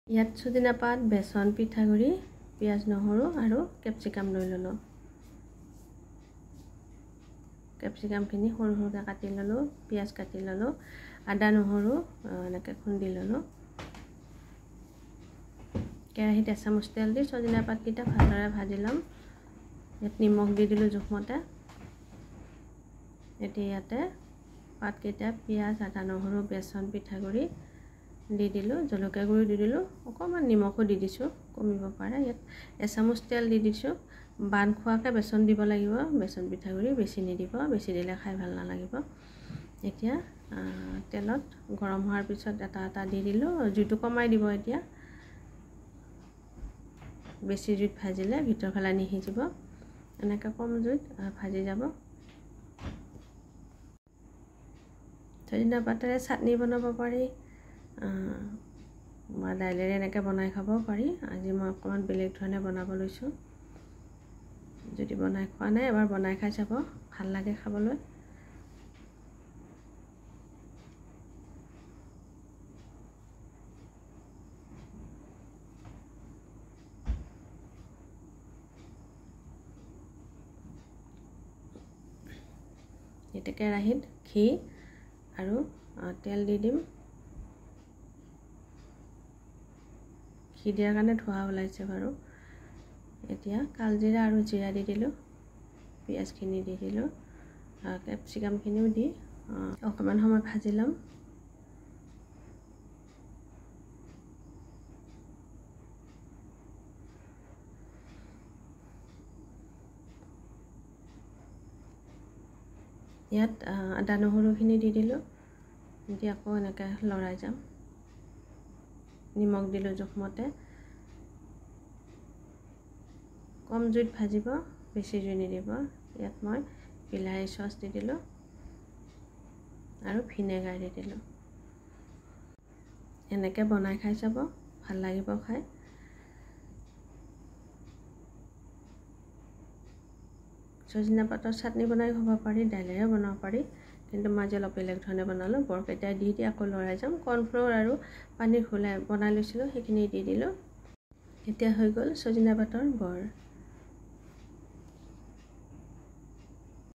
ইয়াত সজিনা পাত বেসন পিঠাগুড়ি পিঁয়াজ নহৰু আৰু কেপচিকাম লৈ ললো কেপচিকামখিনি সৰু সৰুকৈ কাটি ললো পিঁয়াজ কাটি ললো আদা নহৰু এনেকৈ খুন্দি ললো কেৰাহীত এচামুচ তেল দি সজিনা পাতকেইটা ভালদৰে ভাজি লম ইয়াত নিমখ দি দিলো জোখমতে এতিয়া ইয়াতে পাতকেইটা পিঁয়াজ আদা নহৰু বেসন পিঠাগুড়ি দি দিলো জলকীয়া গুড়ি দি দিলো অকমান নিমখো দি দিছো কমিব পাৰে ইয়াত এচামুচ তেল দি দিছো বান খোৱাকে বেসন দিব লাগিব বেসন পিঠাগুড়ি বেছি নিদিব বেছি দিলে খাই ভাল নালাগিব এতিয়া তেলত গৰম হোৱাৰ পিছত এটা এটা দি দিলো জুইটো কমাই দিব এতিয়া বেছি জুইত ভাজিলে ভিতৰ ফালে নিহিজিব এনেকৈ কম জুইত ভাজি যাব সজিনা পাতেৰে চাটনি বনাব পাৰি বা দাইলেৰে এনেকৈ বনাই খাব পাৰি আজি মই অকমান বেলেগ ধৰণে বনাব লৈছো যদি বনাই খোৱা নাই এবাৰ বনাই খাই চাব ভাল লাগে খাবলৈ এটা কেৰাহীত ঘি আৰু তেল দি দিম ঘি দিয়াৰ কাৰণে ধোঁৱা ওলাইছে বাৰু এতিয়া কালজিৰা আৰু জিৰা দি দিলো পিঁয়াজখিনি দি দিলো কেপচিকামখিনিও দি অকমান সময় ভাজি লম ইয়াত আদা নহৰুখিনি দি দিলো দি আকৌ এনেকৈ লৰাই যাম নিমখ দিলো জোখমতে কম জুইত ভাজিব বেছি জুই নিদিব ইয়াত মই বিলাহী সস দি দিলো আৰু ভিনেগাৰ দি দিলো এনেকৈ বনাই খাই চাব ভাল লাগিব খাই সজিনা পাতৰ চাটনি বনাই খাব পাৰি দাইলেৰে বনাব পাৰি কিন্তু মই আজি অলপ বেলেগ ধৰণে বনালো বৰকেইটা দি আকৌ লৰাই যাম কৰ্ণফ্লোৰ আৰু পানীৰ ঘোলাই বনাই লৈছিলো সেইখিনি দি দিলো এতিয়া হৈ গ'ল সজিনা পাতৰ বৰ